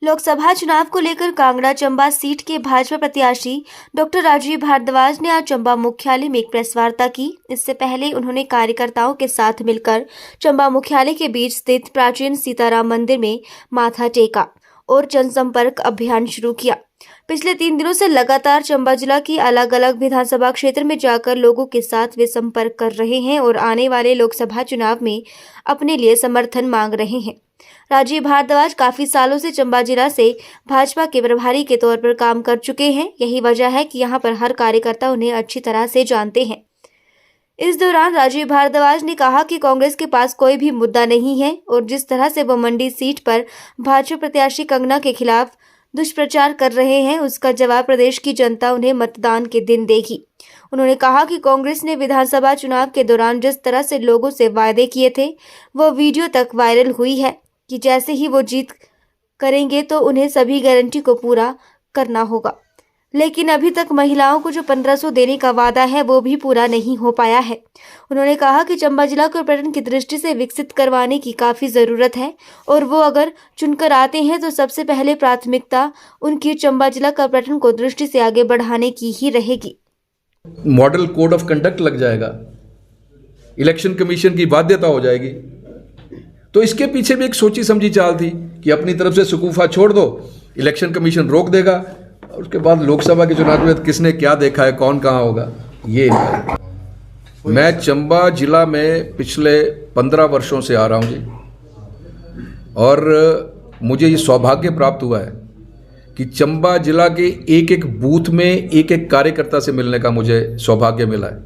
लोकसभा चुनाव को लेकर कांगड़ा चंबा सीट के भाजपा प्रत्याशी डॉक्टर राजीव भारद्वाज ने आज चंबा मुख्यालय में एक प्रेस वार्ता की। इससे पहले उन्होंने कार्यकर्ताओं के साथ मिलकर चंबा मुख्यालय के बीच स्थित प्राचीन सीताराम मंदिर में माथा टेका और जनसंपर्क अभियान शुरू किया। पिछले 3 दिनों से लगातार चंबा जिला की अलग अलग विधानसभा क्षेत्र में जाकर लोगों के साथ वे संपर्क कर रहे हैं और आने वाले लोकसभा चुनाव में अपने लिए समर्थन मांग रहे हैं। राजीव भारद्वाज काफी सालों से चंबा जिला से भाजपा के प्रभारी के तौर पर काम कर चुके हैं। यही वजह है कि यहां पर हर कार्यकर्ता उन्हें अच्छी तरह से जानते हैं। इस दौरान राजीव भारद्वाज ने कहा कि कांग्रेस के पास कोई भी मुद्दा नहीं है और जिस तरह से वो मंडी सीट पर भाजपा प्रत्याशी कंगना के खिलाफ दुष्प्रचार कर रहे हैं, उसका जवाब प्रदेश की जनता उन्हें मतदान के दिन देगी। उन्होंने कहा कि कांग्रेस ने विधानसभा चुनाव के दौरान जिस तरह से लोगों से वायदे किए थे, वो वीडियो तक वायरल हुई है कि जैसे ही वो जीत करेंगे तो उन्हें सभी गारंटी को पूरा करना होगा। लेकिन अभी तक महिलाओं को जो 1500 देने का वादा है वो भी पूरा नहीं हो पाया है। उन्होंने कहा कि चंबा जिला को पर्यटन की दृष्टि से विकसित करवाने की काफ़ी ज़रूरत है और वो अगर चुनकर आते हैं तो सबसे पहले प्राथमिकता उनकी चंबा जिला का पर्यटन को दृष्टि से आगे बढ़ाने की ही रहेगी। मॉडल कोड ऑफ कंडक्ट लग जाएगा, इलेक्शन कमीशन की बाध्यता हो जाएगी। तो इसके पीछे भी एक सोची समझी चाल थी कि अपनी तरफ से शकूफा छोड़ दो, इलेक्शन कमीशन रोक देगा और उसके बाद लोकसभा के चुनाव में किसने क्या देखा है, कौन कहाँ होगा। ये मैं चंबा जिला में पिछले 15 वर्षों से आ रहा हूँ जी, और मुझे ये सौभाग्य प्राप्त हुआ है कि चंबा जिला के एक एक बूथ में एक एक कार्यकर्ता से मिलने का मुझे सौभाग्य मिला है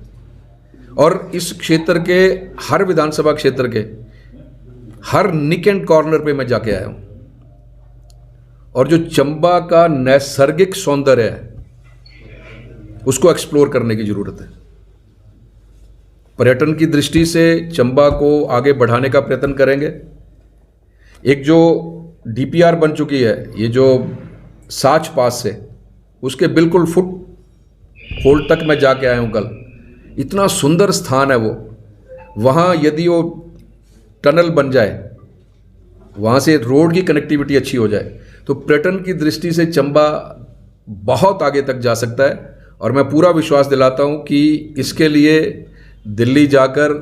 और इस क्षेत्र के हर विधानसभा क्षेत्र के हर निक एंड कॉर्नर पे मैं जाके आया हूं और जो चंबा का नैसर्गिक सौंदर्य है उसको एक्सप्लोर करने की जरूरत है। पर्यटन की दृष्टि से चंबा को आगे बढ़ाने का प्रयत्न करेंगे। एक जो डीपीआर बन चुकी है, ये जो साच पास से उसके बिल्कुल फुट होल्ड तक मैं जाके आया हूं कल। इतना सुंदर स्थान है वो। वहाँ यदि वो टनल बन जाए, वहाँ से रोड की कनेक्टिविटी अच्छी हो जाए तो पर्यटन की दृष्टि से चंबा बहुत आगे तक जा सकता है। और मैं पूरा विश्वास दिलाता हूँ कि इसके लिए दिल्ली जाकर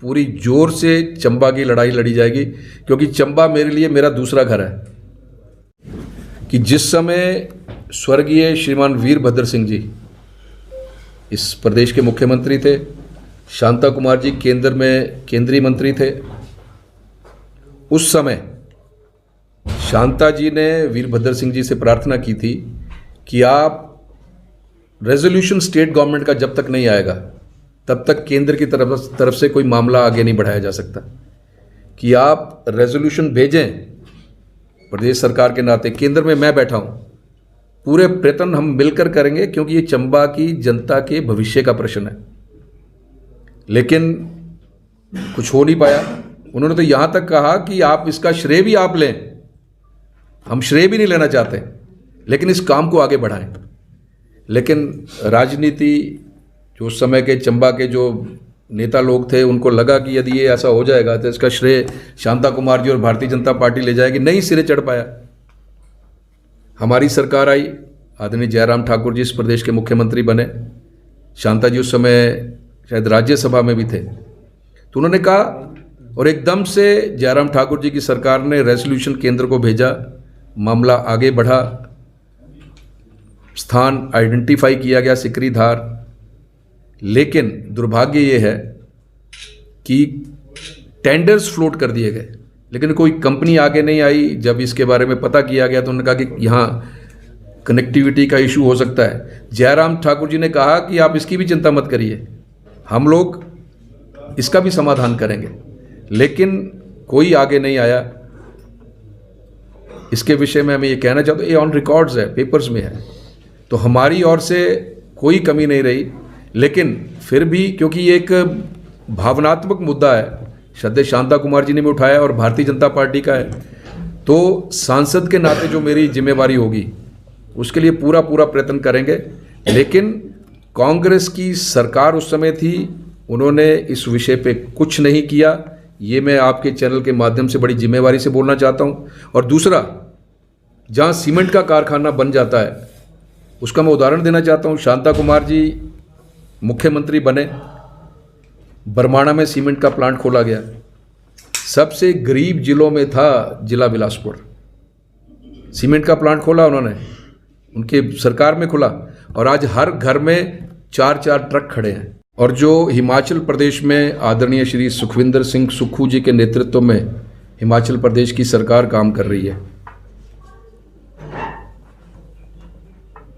पूरी जोर से चंबा की लड़ाई लड़ी जाएगी, क्योंकि चंबा मेरे लिए मेरा दूसरा घर है। कि जिस समय स्वर्गीय श्रीमान वीरभद्र सिंह जी इस प्रदेश के मुख्यमंत्री थे, शांता कुमार जी केंद्र में केंद्रीय मंत्री थे, उस समय शांता जी ने वीरभद्र सिंह जी से प्रार्थना की थी कि आप रेजोल्यूशन स्टेट गवर्नमेंट का जब तक नहीं आएगा तब तक केंद्र की तरफ से कोई मामला आगे नहीं बढ़ाया जा सकता, कि आप रेजोल्यूशन भेजें प्रदेश सरकार के नाते। केंद्र में मैं बैठा हूँ, पूरे प्रयत्न हम मिलकर करेंगे क्योंकि ये चंबा की जनता के भविष्य का प्रश्न है। लेकिन कुछ हो नहीं पाया। उन्होंने तो यहाँ तक कहा कि आप इसका श्रेय भी आप लें, हम श्रेय भी नहीं लेना चाहते, लेकिन इस काम को आगे बढ़ाएं। लेकिन राजनीति जो उस समय के चंबा के जो नेता लोग थे, उनको लगा कि यदि ये ऐसा हो जाएगा तो इसका श्रेय शांता कुमार जी और भारतीय जनता पार्टी ले जाएगी। नहीं सिरे चढ़ पाया। हमारी सरकार आई, आदरणीय जयराम ठाकुर जी इस प्रदेश के मुख्यमंत्री बने, शांता जी उस समय शायद राज्यसभा में भी थे। तो उन्होंने कहा और एकदम से जयराम ठाकुर जी की सरकार ने रेजोल्यूशन केंद्र को भेजा, मामला आगे बढ़ा, स्थान आइडेंटिफाई किया गया सिकरी धार। लेकिन दुर्भाग्य ये है कि टेंडर्स फ्लोट कर दिए गए, लेकिन कोई कंपनी आगे नहीं आई। जब इसके बारे में पता किया गया तो उन्होंने कहा कि यहाँ कनेक्टिविटी का इशू हो सकता है। जयराम ठाकुर जी ने कहा कि आप इसकी भी चिंता मत करिए, हम लोग इसका भी समाधान करेंगे। लेकिन कोई आगे नहीं आया। इसके विषय में मैं ये कहना चाहता हूँ, ये ऑन रिकॉर्ड्स है, पेपर्स में है, तो हमारी ओर से कोई कमी नहीं रही। लेकिन फिर भी क्योंकि ये एक भावनात्मक मुद्दा है, श्रद्धेय शांता कुमार जी ने भी उठाया और भारतीय जनता पार्टी का है, तो सांसद के नाते जो मेरी जिम्मेवारी होगी उसके लिए पूरा प्रयत्न करेंगे। लेकिन कांग्रेस की सरकार उस समय थी, उन्होंने इस विषय पे कुछ नहीं किया। ये मैं आपके चैनल के माध्यम से बड़ी जिम्मेवारी से बोलना चाहता हूँ। और दूसरा, जहाँ सीमेंट का कारखाना बन जाता है, उसका मैं उदाहरण देना चाहता हूँ। शांता कुमार जी मुख्यमंत्री बने, बरमाणा में सीमेंट का प्लांट खोला गया। सबसे गरीब जिलों में था जिला बिलासपुर। सीमेंट का प्लांट खोला उन्होंने, उनके सरकार में खुला, और आज हर घर में 4-4 ट्रक खड़े हैं। और जो हिमाचल प्रदेश में आदरणीय श्री सुखविंदर सिंह सुक्खू जी के नेतृत्व में हिमाचल प्रदेश की सरकार काम कर रही है।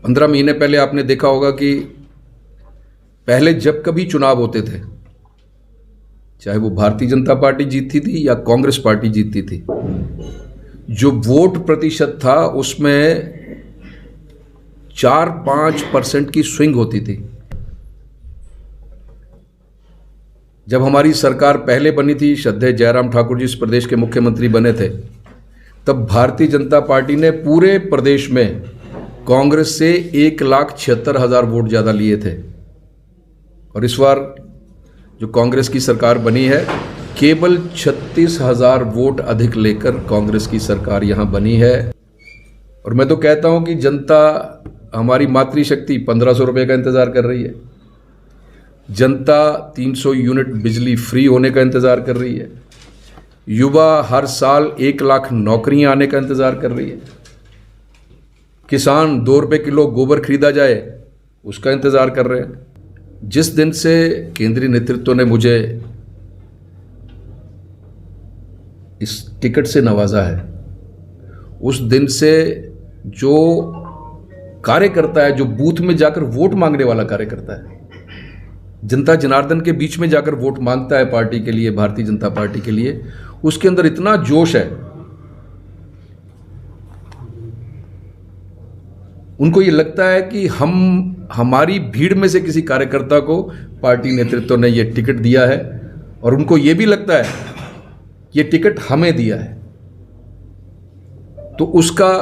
15 महीने पहले आपने देखा होगा कि पहले जब कभी चुनाव होते थे, चाहे वो भारतीय जनता पार्टी जीतती थी या कांग्रेस पार्टी जीतती थी, जो वोट प्रतिशत था उसमें 4-5% की स्विंग होती थी। जब हमारी सरकार पहले बनी थी, श्रद्धेय जयराम ठाकुर जी इस प्रदेश के मुख्यमंत्री बने थे, तब भारतीय जनता पार्टी ने पूरे प्रदेश में कांग्रेस से 1,76,000 वोट ज़्यादा लिए थे। और इस बार जो कांग्रेस की सरकार बनी है, केवल 36,000 वोट अधिक लेकर कांग्रेस की सरकार यहाँ बनी है। और मैं तो कहता हूँ कि जनता, हमारी मातृशक्ति 1,500 रुपये का इंतज़ार कर रही है। जनता 300 यूनिट बिजली फ्री होने का इंतज़ार कर रही है। युवा हर साल 1 लाख नौकरियां आने का इंतज़ार कर रही है। किसान 2 रुपये किलो गोबर खरीदा जाए, उसका इंतज़ार कर रहे हैं। जिस दिन से केंद्रीय नेतृत्व ने मुझे इस टिकट से नवाजा है, उस दिन से जो कार्यकर्ता है, जो बूथ में जाकर वोट मांगने वाला कार्यकर्ता है, जनता जनार्दन के बीच में जाकर वोट मांगता है पार्टी के लिए, भारतीय जनता पार्टी के लिए, उसके अंदर इतना जोश है। उनको ये लगता है कि हमारी भीड़ में से किसी कार्यकर्ता को पार्टी नेतृत्व ने ये टिकट दिया है, और उनको ये भी लगता है ये टिकट हमें दिया है। तो उसका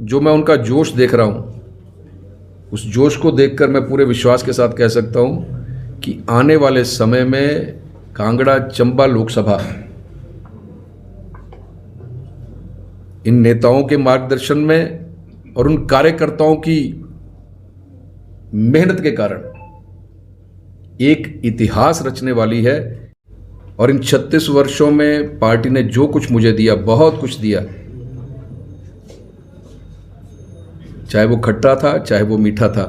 जो मैं उनका जोश देख रहा हूं, उस जोश को देखकर मैं पूरे विश्वास के साथ कह सकता हूं कि आने वाले समय में कांगड़ा चंबा लोकसभा इन नेताओं के मार्गदर्शन में और उन कार्यकर्ताओं की मेहनत के कारण एक इतिहास रचने वाली है। और इन 36 वर्षों में पार्टी ने जो कुछ मुझे दिया, बहुत कुछ दिया, चाहे वो खट्टा था, चाहे वो मीठा था,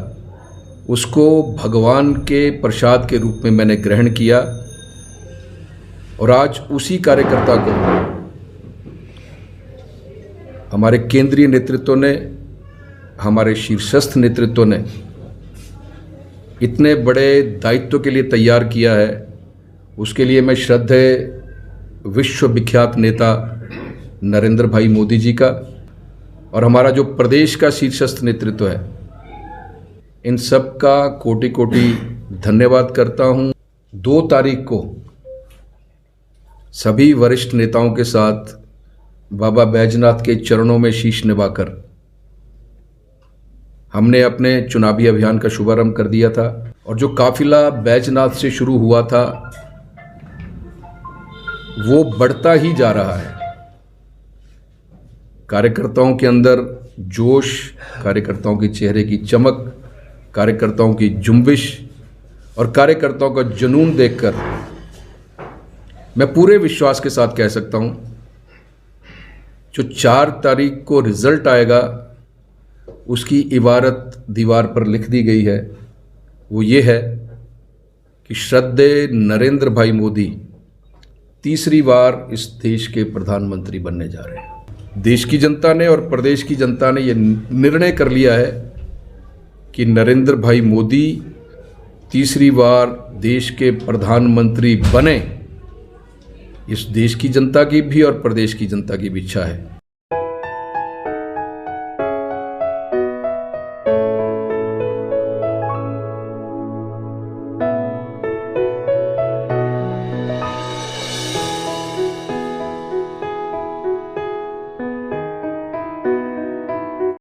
उसको भगवान के प्रसाद के रूप में मैंने ग्रहण किया। और आज उसी कार्यकर्ता को हमारे केंद्रीय नेतृत्व ने, हमारे शीर्षस्थ नेतृत्व ने इतने बड़े दायित्व के लिए तैयार किया है। उसके लिए मैं श्रद्धेय विश्व विख्यात नेता नरेंद्र भाई मोदी जी का और हमारा जो प्रदेश का शीर्षस्थ नेतृत्व है, इन सब का कोटि कोटि धन्यवाद करता हूं। 2 तारीख को सभी वरिष्ठ नेताओं के साथ बाबा बैजनाथ के चरणों में शीश निभाकर हमने अपने चुनावी अभियान का शुभारंभ कर दिया था। और जो काफिला बैजनाथ से शुरू हुआ था वो बढ़ता ही जा रहा है। कार्यकर्ताओं के अंदर जोश, कार्यकर्ताओं के चेहरे की चमक, कार्यकर्ताओं की जुम्बिश और कार्यकर्ताओं का जुनून देखकर मैं पूरे विश्वास के साथ कह सकता हूं, जो 4 तारीख को रिजल्ट आएगा उसकी इबारत दीवार पर लिख दी गई है। वो ये है कि श्रद्धेय नरेंद्र भाई मोदी तीसरी बार इस देश के प्रधानमंत्री बनने जा रहे हैं। देश की जनता ने और प्रदेश की जनता ने ये निर्णय कर लिया है कि नरेंद्र भाई मोदी तीसरी बार देश के प्रधानमंत्री बने। इस देश की जनता की भी और प्रदेश की जनता की भी इच्छा है।